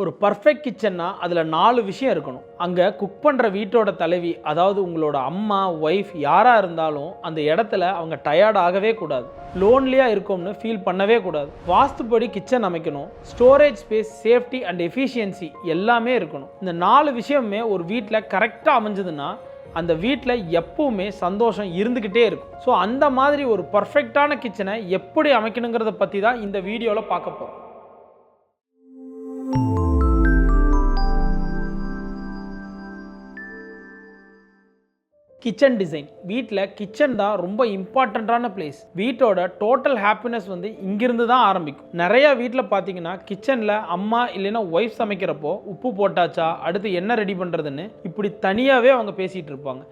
ஒரு பர்ஃபெக்ட் கிச்சன்னா அதில் 4 விஷயம் இருக்கணும். அங்கே குக் பண்ணுற வீட்டோட தலைவி, அதாவது உங்களோட அம்மா, ஒய்ஃப் யாராக இருந்தாலும் அந்த இடத்துல அவங்க டயர்ட் ஆகவே கூடாது, லோன்லியாக இருக்கும்னு ஃபீல் பண்ணவே கூடாது. வாஸ்துப்படி கிச்சன் அமைக்கணும். Storage space, safety and efficiency எல்லாமே இருக்கணும். இந்த 4 விஷயமே ஒரு வீட்டில் கரெக்டாக அமைஞ்சதுன்னா அந்த வீட்டில் எப்பவுமே சந்தோஷம் இருந்துக்கிட்டே இருக்கும். ஸோ அந்த மாதிரி ஒரு பர்ஃபெக்டான கிச்சனை எப்படி அமைக்கணுங்கிறத பற்றி தான் இந்த வீடியோவில் பார்க்க போகிறோம். Kitchen design. வீட்டில் கிச்சன் தான் ரொம்ப இம்பார்ட்டண்ட்டான பிளேஸ். வீட்டோட டோட்டல் ஹாப்பினஸ் இங்கிருந்து தான் ஆரம்பிக்கும். நிறையா வீட்டில் பார்த்தீங்கன்னா கிச்சனில் அம்மா இல்லைன்னா ஒய்ஃப் சமைக்கிறப்போ உப்பு போட்டாச்சா, அடுத்து என்ன ரெடி பண்ணுறதுன்னு இப்படி தனியாகவே அவங்க பேசிகிட்டு இருப்பாங்க.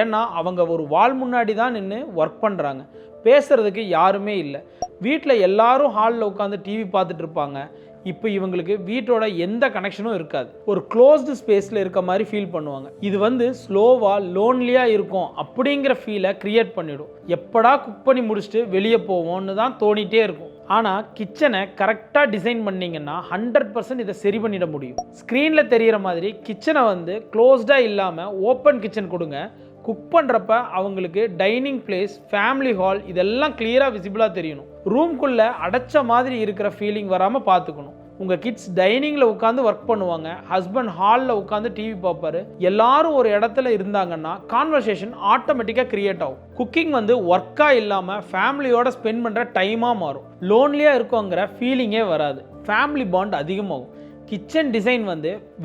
ஏன்னா அவங்க ஒரு வால் முன்னாடி தான் நின்று ஒர்க் பண்ணுறாங்க, பேசுகிறதுக்கு யாருமே இல்லை. வீட்டில் எல்லாரும் ஹாலில் உட்காந்து டிவி பார்த்துட்டு இருப்பாங்க. இப்போ இவங்களுக்கு வீட்டோட எந்த கனெக்ஷனும் இருக்காது, ஒரு க்ளோஸ்டு ஸ்பேஸில் இருக்க மாதிரி ஃபீல் பண்ணுவாங்க. இது ஸ்லோவாக லோன்லியாக இருக்கும் அப்படிங்கிற ஃபீலை க்ரியேட் பண்ணிவிடும். எப்படா குக் பண்ணி முடிச்சுட்டு வெளியே போவோம்னு தான் தோணிகிட்டே இருக்கும். ஆனால் கிச்சனை கரெக்டாக டிசைன் பண்ணிங்கன்னா 100% இதை சரி பண்ணிட முடியும். ஸ்க்ரீனில் தெரிகிற மாதிரி கிச்சனை க்ளோஸ்டாக இல்லாமல் ஓப்பன் கிச்சன் கொடுங்க. குக் பண்ணுறப்ப அவங்களுக்கு டைனிங் பிளேஸ், ஃபேமிலி ஹால் இதெல்லாம் கிளியராக விசிபிளாக தெரியணும். ரூம்குள்ளே அடைச்ச மாதிரி இருக்கிற ஃபீலிங் வராமல் பார்த்துக்கணும். உங்கள் கிட்ஸ் டைனிங்கில் உட்காந்து ஒர்க் பண்ணுவாங்க, ஹஸ்பண்ட் ஹாலில் உட்காந்து டிவி பார்ப்பாரு. எல்லாரும் ஒரு இடத்துல இருந்தாங்கன்னா கான்வர்சேஷன் ஆட்டோமேட்டிக்காக கிரியேட் ஆகும். குக்கிங் ஒர்க்காக இல்லாமல் ஃபேமிலியோட ஸ்பெண்ட் பண்ணுற டைமாக மாறும். லோன்லியாக இருக்கோங்கிற ஃபீலிங்கே வராது, ஃபேமிலி பாண்ட் அதிகமாகும். கிச்சன் டிசைன்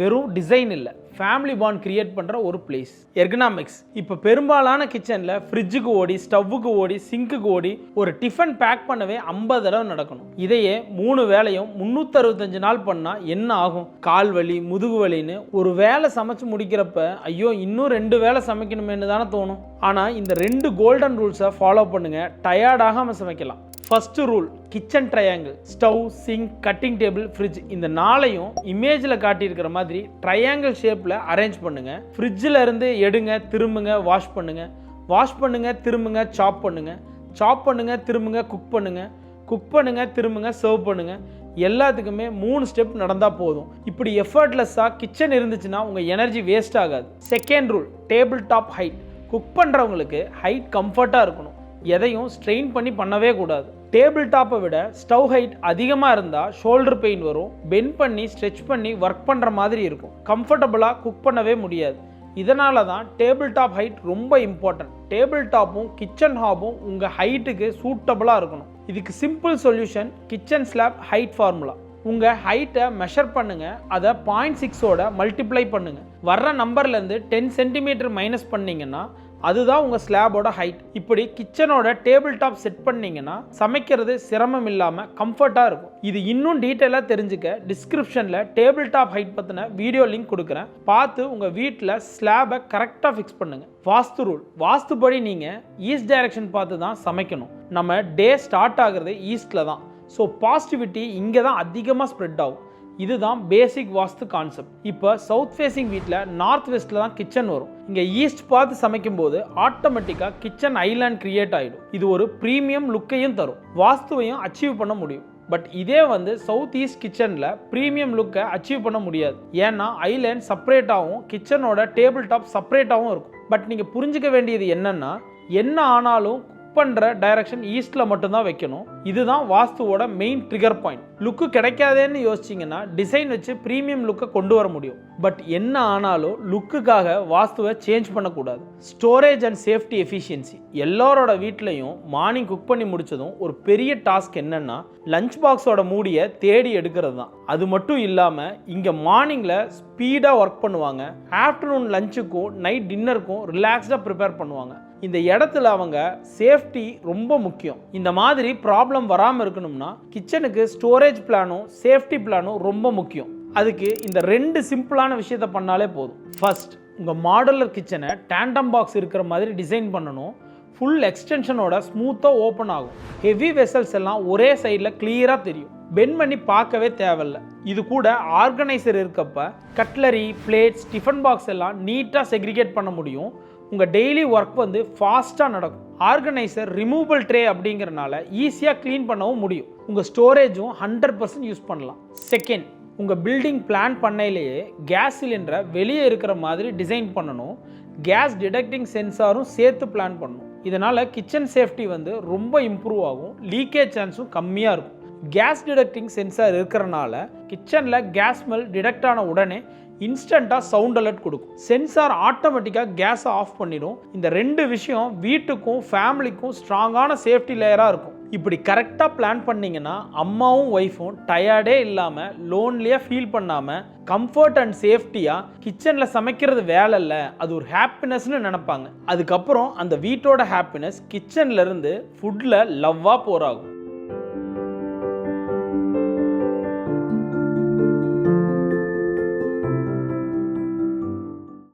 வெறும் டிசைன் இல்லை, ஃபேமிலி பாண்ட் கிரியேட் பண்ணுற ஒரு பிளேஸ். எர்கனாமிக்ஸ். இப்போ பெரும்பாலான கிச்சனில் ஃப்ரிட்ஜுக்கு ஓடி, ஸ்டவ்வுக்கு ஓடி, சிங்க்குக்கு ஓடி ஒரு டிஃபன் பேக் பண்ணவே 50 தடவை நடக்கணும். இதையே 3 வேலையும் 365 நாள் பண்ணால் என்ன ஆகும்? கால் வலி, முதுகு வலின்னு ஒரு வேலை சமைச்சு முடிக்கிறப்ப ஐயோ இன்னும் 2 வேலை சமைக்கணுமேனு தானே தோணும். ஆனால் இந்த 2 கோல்டன் ரூல்ஸை ஃபாலோ பண்ணுங்கள், டயர்டாகாமல் சமைக்கலாம். First rule, kitchen triangle. Stove, sink, cutting table, fridge இந்த 4ஐயும் இமேஜில் காட்டியிருக்கிற மாதிரி ட்ரையாங்கிள் ஷேப்பில் அரேஞ்ச் பண்ணுங்கள். ஃப்ரிட்ஜில் இருந்து எடுங்க, திரும்புங்க, வாஷ் பண்ணுங்கள், வாஷ் பண்ணுங்கள், திரும்புங்க, சாப் பண்ணுங்கள், சாப் பண்ணுங்கள், திரும்புங்க, குக் பண்ணுங்கள், குக் பண்ணுங்கள், திரும்புங்க, சர்வ் பண்ணுங்கள். எல்லாத்துக்குமே 3 ஸ்டெப் நடந்தால் போதும். இப்படி எஃபர்ட்லெஸ்ஸாக கிச்சன் இருந்துச்சுன்னா உங்கள் எனர்ஜி வேஸ்ட் ஆகாது. Second rule, table top height. Cook பண்ணுறவங்களுக்கு ஹைட் கம்ஃபர்ட்டாக இருக்கணும், எதையும் ஸ்ட்ரெயின் பண்ணவே கூடாது. டேபிள் டாப்பை விட ஸ்டவ் ஹைட் அதிகமாக இருந்தால் ஷோல்டர் பெயின் வரும், பெண்ட் பண்ணி ஸ்ட்ரெச் பண்ணி ஒர்க் பண்ணுற மாதிரி இருக்கும், கம்ஃபர்டபுளாக குக் பண்ணவே முடியாது. இதனால தான் டேபிள் டாப் ஹைட் ரொம்ப இம்பார்ட்டன்ட். டேபிள் டாப்பும் கிச்சன் ஹாபும் உங்கள் ஹைட்டுக்கு சூட்டபுளாக இருக்கணும். இதுக்கு simple solution, kitchen slab height formula. உங்கள் ஹைட்டை மெஷர் பண்ணுங்கள், அதை 0.6ஓட மல்டிப்ளை பண்ணுங்கள். வர்ற நம்பர்லேருந்து 10 சென்டிமீட்டர் மைனஸ் பண்ணிங்கன்னா அதுதான் உங்கள் ஸ்லாபோட ஹைட். இப்படி கிச்சனோட டேபிள் டாப் செட் பண்ணிங்கன்னா சமைக்கிறது சிரமம் இல்லாமல் கம்ஃபர்ட்டாக இருக்கும். இது இன்னும் டீட்டெயிலாக தெரிஞ்சுக்க டிஸ்கிரிப்ஷனில் டேபிள் டாப் ஹைட் பற்றின வீடியோ லிங்க் கொடுக்குறேன், பார்த்து உங்கள் வீட்டில் ஸ்லாபை கரெக்டாக ஃபிக்ஸ் பண்ணுங்கள். வாஸ்து ரூல். வாஸ்துபடி நீங்கள் ஈஸ்ட் டைரக்ஷன் பார்த்து தான் சமைக்கணும். நம்ம டே ஸ்டார்ட் ஆகுறது ஈஸ்டில் தான். ஸோ பாசிட்டிவிட்டி இங்கே தான் அதிகமாக ஸ்ப்ரெட் ஆகும். இதுதான் பேசிக் வாஸ்து கான்செப்ட். இப்போ சவுத் ஃபேசிங் வீட்டில் நார்த் வெஸ்ட்டில் தான் கிச்சன் வரும். இங்கே ஈஸ்ட் பார்த்து சமைக்கும் போது ஆட்டோமேட்டிக்காக கிச்சன் ஐலாண்ட் கிரியேட் ஆகிடும். இது ஒரு ப்ரீமியம் லுக்கையும் தரும், வாஸ்துவையும் அச்சீவ் பண்ண முடியும். பட் இதே சவுத் ஈஸ்ட் கிச்சனில் ப்ரீமியம் லுக்கை அச்சீவ் பண்ண முடியாது. ஏன்னா ஐலாண்ட் செப்பரேட்டாகவும் கிச்சனோட டேபிள் டாப் செப்பரேட்டாகவும் இருக்கும். பட் நீங்கள் புரிஞ்சுக்க வேண்டியது என்னென்னா, என்ன ஆனாலும் பண்ணுற டைரக்ஷன் ஈஸ்டில் மட்டும்தான் வைக்கணும். இதுதான் வாஸ்துவோட மெயின் ட்ரிகர் பாயிண்ட். லுக்கு கிடைக்காதேன்னு யோசிச்சிங்கன்னா டிசைன் வச்சு ப்ரீமியம் லுக்கை கொண்டு வர முடியும். பட் என்ன ஆனாலும் லுக்குக்காக வாஸ்துவை சேஞ்ச் பண்ணக்கூடாது. Storage and safety efficiency. எல்லாரோட வீட்லையும் மார்னிங் குக் பண்ணி முடிச்சதும் ஒரு பெரிய டாஸ்க் என்னன்னா லஞ்ச் பாக்ஸோட மூடியை தேடி எடுக்கிறது தான். அது மட்டும் இல்லாமல் இங்கே மார்னிங்கில் ஸ்பீடாக ஒர்க் பண்ணுவாங்க, ஆஃப்டர்நூன் லஞ்சுக்கும் நைட் டின்னருக்கும் ரிலாக்ஸ்டாக ப்ரிப்பேர் பண்ணுவாங்க. இந்த இடத்துல அவங்க சேஃப்டி ரொம்ப முக்கியம். இந்த மாதிரி ப்ராப்ளம் வராமல் இருக்கணும்னா கிச்சனுக்கு ஸ்டோரேஜ் பிளானும் சேஃப்டி பிளானும் ரொம்ப முக்கியம். அதுக்கு இந்த 2 சிம்பிளான விஷயத்தை பண்ணாலே போதும். ஃபர்ஸ்ட், உங்கள் மாடுலர் கிச்சனை டேண்டம் பாக்ஸ் இருக்கிற மாதிரி டிசைன் பண்ணணும். ஃபுல் எக்ஸ்டென்ஷனோட ஸ்மூத்தாக ஓப்பன் ஆகும். ஹெவி வெசல்ஸ் எல்லாம் ஒரே சைடில் கிளியராக தெரியும், பெண்ட் பண்ணி பார்க்கவே தேவையில்லை. இது கூட ஆர்கனைசர் இருக்கப்ப கட்லரி, பிளேட்ஸ், டிஃபன் பாக்ஸ் எல்லாம் நீட்டாக செக்ரிகேட் பண்ண முடியும். உங்கள் டெய்லி ஒர்க் ஃபாஸ்ட்டாக நடக்கும். ஆர்கனைசர் ரிமூவபிள் ட்ரே அப்படிங்கிறனால ஈஸியாக க்ளீன் பண்ணவும் முடியும். உங்கள் ஸ்டோரேஜும் 100% யூஸ் பண்ணலாம். செகண்ட், உங்கள் பில்டிங் பிளான் பண்ணையிலேயே கேஸ் சிலிண்டரை வெளியே இருக்கிற மாதிரி டிசைன் பண்ணணும். கேஸ் டிடெக்டிங் சென்சாரும் சேர்த்து பிளான் பண்ணணும். இதனால் கிச்சன் சேஃப்டி வந்து ரொம்ப இம்ப்ரூவ் ஆகும். லீக்கேஜ் சான்ஸும் கம்மியாக இருக்கும். கேஸ் டிடெக்டிங் சென்சார் இருக்கிறனால கிச்சனில் கேஸ் ஸ்மெல் டிடெக்ட் ஆன உடனே இன்ஸ்டண்ட்டாக சவுண்ட் அலர்ட் கொடுக்கும். சென்சார் ஆட்டோமேட்டிக்காக கேஸை ஆஃப் பண்ணிடும். இந்த 2 விஷயம் வீட்டுக்கும் ஃபேமிலிக்கும் ஸ்ட்ராங்கான சேஃப்டி லேயராக இருக்கும். இப்படி கரெக்டாக பிளான் பண்ணிங்கன்னா அம்மாவும் ஒய்ஃபும் டயர்டே இல்லாமல் லோன்லியாக ஃபீல் பண்ணாமல் கம்ஃபர்ட் அண்ட் சேஃப்டியாக கிச்சனில் சமைக்கிறது வேலை இல்லை, அது ஒரு ஹாப்பினஸ்னு நினைப்பாங்க. அதுக்கப்புறம் அந்த வீட்டோட ஹாப்பினஸ் கிச்சன்லேருந்து ஃபுட்டில் லவ்வாக போராகும்.